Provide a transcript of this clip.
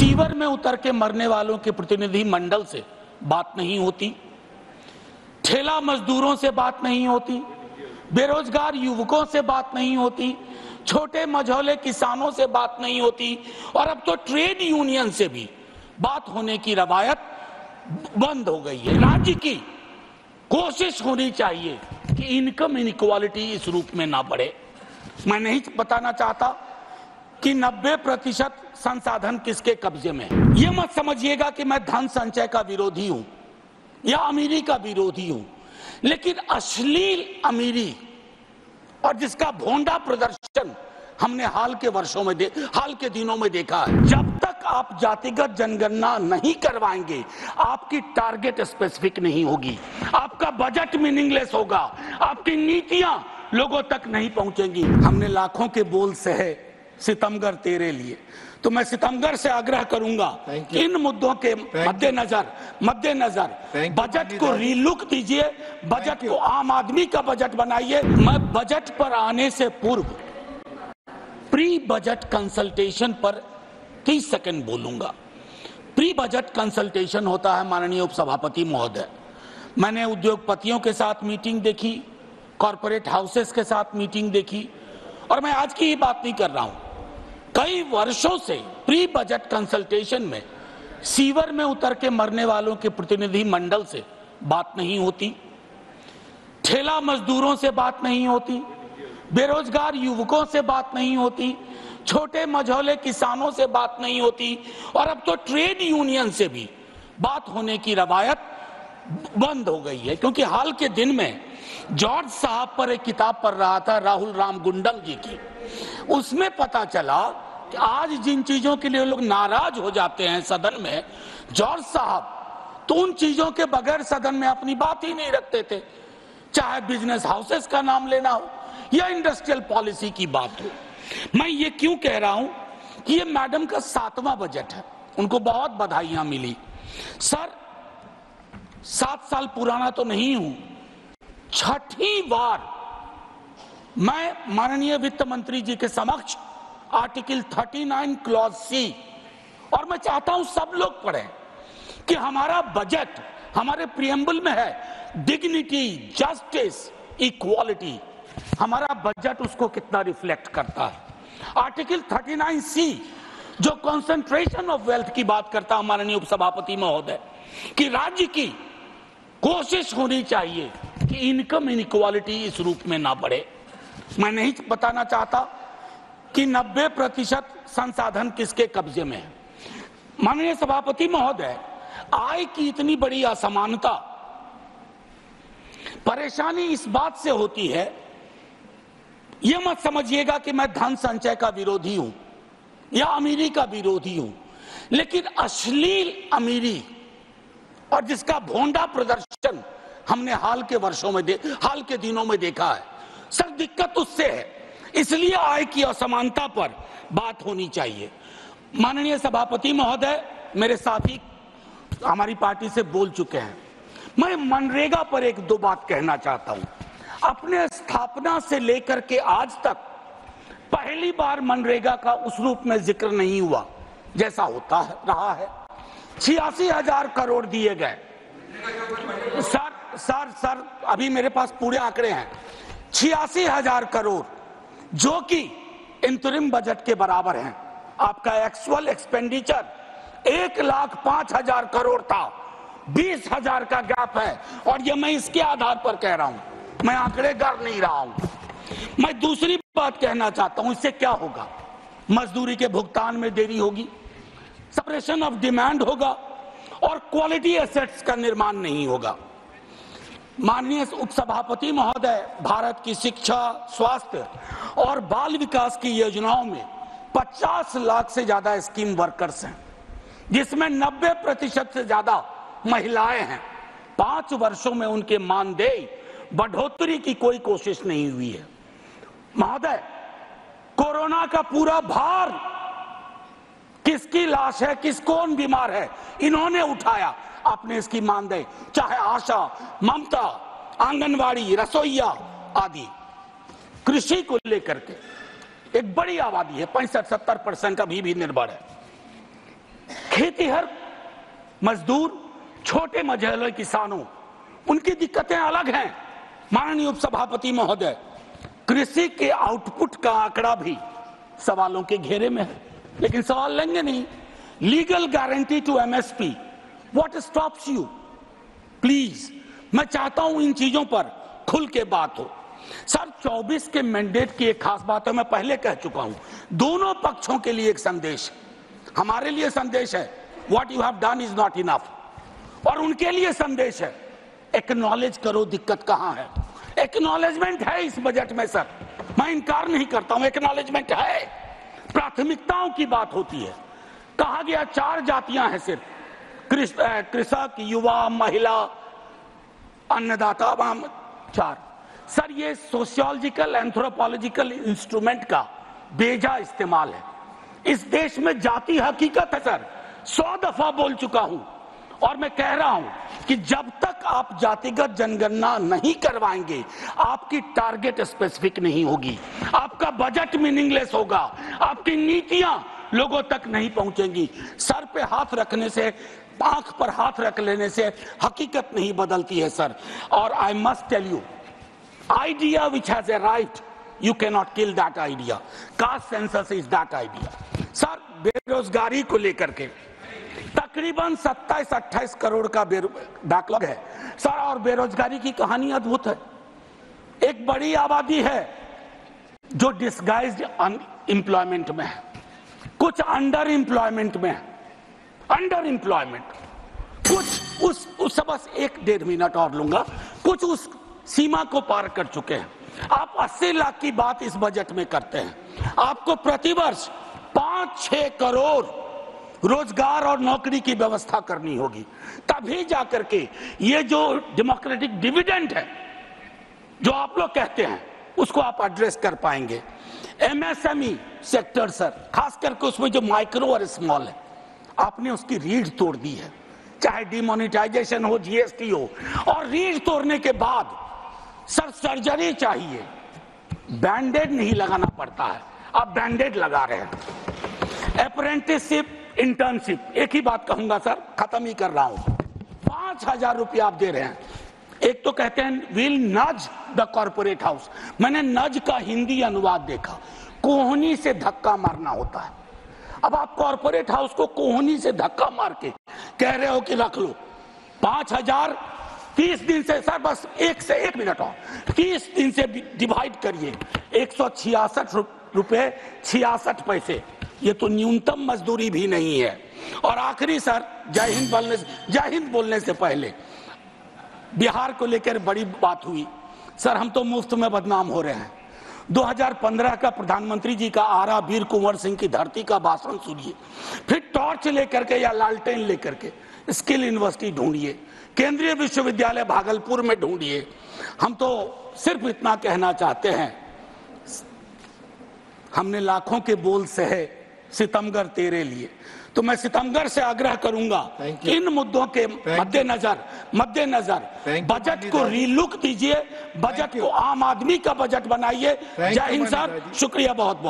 Sewer में उतर के मरने वालों के प्रतिनिधि मंडल से बात नहीं होती, ठेला मजदूरों से बात नहीं होती, बेरोजगार युवकों से बात नहीं होती, छोटे मझौले किसानों से बात नहीं होती, और अब तो ट्रेड यूनियन से भी बात होने की रवायत बंद हो गई है। राज्य की कोशिश होनी चाहिए कि इनकम इनइक्वालिटी इस रूप में ना बढ़े। मैं नहीं बताना चाहता कि 90% संसाधन किसके कब्जे में है। ये मत समझिएगा कि मैं धन संचय का विरोधी हूं या अमीरी का विरोधी हूं, लेकिन अश्लील अमीरी और जिसका भोंडा प्रदर्शन हमने हाल के दिनों में देखा है। जब तक आप जातिगत जनगणना नहीं करवाएंगे, आपकी टारगेट स्पेसिफिक नहीं होगी, आपका बजट मीनिंगलेस होगा, आपकी नीतियां लोगों तक नहीं पहुंचेंगी। हमने लाखों के बोल सहे सितमगर तेरे लिए, तो मैं सितमगर से आग्रह करूंगा इन मुद्दों के मद्देनजर बजट को रीलुक दीजिए, बजट को आम आदमी का बजट बनाइए। मैं बजट पर आने से पूर्व प्री बजट कंसल्टेशन पर 30 सेकंड बोलूंगा। प्री बजट कंसल्टेशन होता है माननीय उपसभापति महोदय। मैंने उद्योगपतियों के साथ मीटिंग देखी, कॉरपोरेट हाउसेस के साथ मीटिंग देखी, और मैं आज की ही बात नहीं कर रहा हूं। कई वर्षों से प्री बजट कंसल्टेशन में सीवर में उतर के मरने वालों के प्रतिनिधि मंडल से बात नहीं होती, ठेला मजदूरों से बात नहीं होती, बेरोजगार युवकों से बात नहीं होती, छोटे मझौले किसानों से बात नहीं होती, और अब तो ट्रेड यूनियन से भी बात होने की रवायत बंद हो गई है। क्योंकि हाल के दिन में जॉर्ज साहब पर एक किताब पढ़ रहा था, राहुल राम गुंडल जी की, उसमें पता चला कि आज जिन चीजों के लिए लोग नाराज हो जाते हैं सदन में, जॉर्ज साहब तो उन चीजों के बगैर सदन में अपनी बात ही नहीं रखते थे, चाहे बिजनेस हाउसेस का नाम लेना हो या इंडस्ट्रियल पॉलिसी की बात हो। मैं ये क्यों कह रहा हूं कि ये मैडम का 7वां बजट है, उनको बहुत बधाइयां मिली। सर 7 साल पुराना तो नहीं हूं, 6ठी बार मैं माननीय वित्त मंत्री जी के समक्ष आर्टिकल 39 क्लॉज सी, और मैं चाहता हूं सब लोग पढ़ें कि हमारा बजट हमारे प्रियम्बल में है, डिग्निटी, जस्टिस, इक्वालिटी। हमारा बजट उसको कितना रिफ्लेक्ट करता है। आर्टिकल 39 सी जो कंसंट्रेशन ऑफ वेल्थ की बात करता है माननीय उपसभापति महोदय, कि राज्य की कोशिश होनी चाहिए कि इनकम इनइक्वालिटी इस रूप में ना बढ़े। मैं नहीं बताना चाहता कि 90% संसाधन किसके कब्जे में है। माननीय सभापति महोदय, आय की इतनी बड़ी असमानता, परेशानी इस बात से होती है, यह मत समझिएगा कि मैं धन संचय का विरोधी हूं या अमीरी का विरोधी हूं, लेकिन अश्लील अमीरी और जिसका भोंडा प्रदर्शन हमने हाल के दिनों में देखा है। सर दिक्कत उससे है, इसलिए आय की असमानता पर बात होनी चाहिए। माननीय सभापति महोदय, मेरे साथी हमारी पार्टी से बोल चुके हैं, मैं मनरेगा पर 1-2 बात कहना चाहता हूं। अपने स्थापना से लेकर के आज तक पहली बार मनरेगा का उस रूप में जिक्र नहीं हुआ जैसा होता रहा है। 86,000 करोड़ दिए गए। सर अभी मेरे पास पूरे आंकड़े हैं। 86,000 करोड़ जो कि इंतरिम बजट के बराबर हैं। आपका एक्चुअल एक्सपेंडिचर 1,05,000 करोड़ था, 20,000 का गैप है, और ये मैं इसके आधार पर कह रहा हूं, मैं आंकड़े गर नहीं रहा हूं। मैं दूसरी बात कहना चाहता हूं, इससे क्या होगा? मजदूरी के भुगतान में देरी होगी, सप्रेशन ऑफ डिमांड होगा, और क्वालिटी एसेट्स का निर्माण नहीं होगा। माननीय उपसभापति महोदय, भारत की शिक्षा, स्वास्थ्य और बाल विकास की योजनाओं में 50 लाख से ज्यादा स्कीम वर्कर्स हैं, जिसमें 90% से ज्यादा महिलाएं हैं। 5 वर्षों में उनके मानदेय बढ़ोतरी की कोई कोशिश नहीं हुई है। महोदय, कोरोना का पूरा भार किसकी लाश है, कौन बीमार है, इन्होंने उठाया। आपने इसकी मानदेय, चाहे आशा, ममता, आंगनवाड़ी, रसोईया आदि, कृषि को लेकर के एक बड़ी आबादी है, 65-70% अभी भी निर्भर है। खेतीहर मजदूर, छोटे मझोले किसानों, उनकी दिक्कतें अलग हैं। माननीय उपसभापति महोदय, कृषि के आउटपुट का आंकड़ा भी सवालों के घेरे में है, लेकिन सवाल लेंगे नहीं। Legal guarantee to MSP, what stops you? Please, मैं चाहता हूं इन चीजों पर खुल के बात हो। सर, 24 के मैंडेट की एक खास बात है, मैं पहले कह चुका हूं, दोनों पक्षों के लिए एक संदेश, हमारे लिए संदेश है what you have done is not enough, और उनके लिए संदेश है एक्नॉलेज करो दिक्कत कहां है। एक्नॉलेजमेंट है इस बजट में सर, मैं इनकार नहीं करता हूं, एक्नॉलेजमेंट है। प्राथमिकताओं की बात होती है। कहा गया 4 जातियां हैं सिर्फ, कृषक, युवा, महिला, अन्नदाता, 4। सर, ये सोशियोलॉजिकल एंथ्रोपोलॉजिकल इंस्ट्रूमेंट का बेजा इस्तेमाल है। इस देश में जाति हकीकत है सर, 100 दफा बोल चुका हूं, और मैं कह रहा हूं कि जब तक आप जातिगत जनगणना नहीं करवाएंगे, आपकी टारगेट स्पेसिफिक नहीं होगी, आपका बजट मीनिंगलेस होगा, आपकी नीतियां लोगों तक नहीं पहुंचेंगी। सर पे हाथ रखने से, आंख पर हाथ रख लेने से हकीकत नहीं बदलती है सर। और I must tell you, idea which has arrived, you can not kill that idea. Caste census is that idea. Sir, बेरोजगारी को लेकर के तकरीबन 27-28 करोड़ का बैकलॉग है सर, और बेरोजगारी की कहानी अद्भुत है। एक बड़ी आबादी है जो डिस्गाइज्ड अनएम्प्लॉयमेंट में है, कुछ अंडर एम्प्लॉयमेंट में है, अंडर एम्प्लॉयमेंट, कुछ उस बस 1-1.5 मिनट और लूंगा, कुछ उस सीमा को पार कर चुके हैं। आप 80 लाख की बात इस बजट में करते हैं, आपको प्रतिवर्ष 5-6 करोड़ रोजगार और नौकरी की व्यवस्था करनी होगी, तभी जाकर के ये जो डेमोक्रेटिक डिविडेंड है जो आप लोग कहते हैं, उसको आप एड्रेस कर पाएंगे। एमएसएमई सेक्टर सर, खास करके उसमें जो माइक्रो और स्मॉल है, आपने उसकी रीढ़ तोड़ दी है, चाहे डिमोनेटाइजेशन हो, जीएसटी हो, और रीढ़ तोड़ने के बाद सर सर्जरी चाहिए, बैंडेड नहीं लगाना पड़ता है, आप बैंडेड लगा रहे हैं। अप्रेंटिसशिप, इंटर्नशिप, एक ही बात कहूंगा सर, खत्म ही कर रहा हूं, 5,000 रुपया आप दे रहे हैं। एक तो कहते हैं विल नज द कॉर्पोरेट हाउस, मैंने नज का हिंदी अनुवाद देखा, कोहनी से धक्का मारना होता है। अब आप कॉर्पोरेट हाउस को कोहनी से धक्का मार के कह रहे हो कि रख लो 5,000, 30 दिन से सर, बस 1 मिनट और 30 दिन से डिवाइड करिए, 166 रुपए 66 पैसे, ये तो न्यूनतम मजदूरी भी नहीं है। और आखिरी सर, जय हिंद बोलने से पहले बिहार को लेकर बड़ी बात हुई सर, हम तो मुफ्त में बदनाम हो रहे हैं। 2015 का प्रधानमंत्री जी का आरा वीर कुंवर सिंह की धरती का भाषण सुनिए, फिर टॉर्च लेकर के या लालटेन लेकर के स्किल यूनिवर्सिटी ढूंढिए, केंद्रीय विश्वविद्यालय भागलपुर में ढूंढिए। हम तो सिर्फ इतना कहना चाहते हैं, हमने लाखों के बोल सहे सितमगर तेरे लिए, तो मैं सितमगर से आग्रह करूंगा इन मुद्दों के मद्देनजर बजट को रीलुक दीजिए, बजट को आम आदमी का बजट बनाइए। जय हिंद सर, शुक्रिया बहुत बहुत।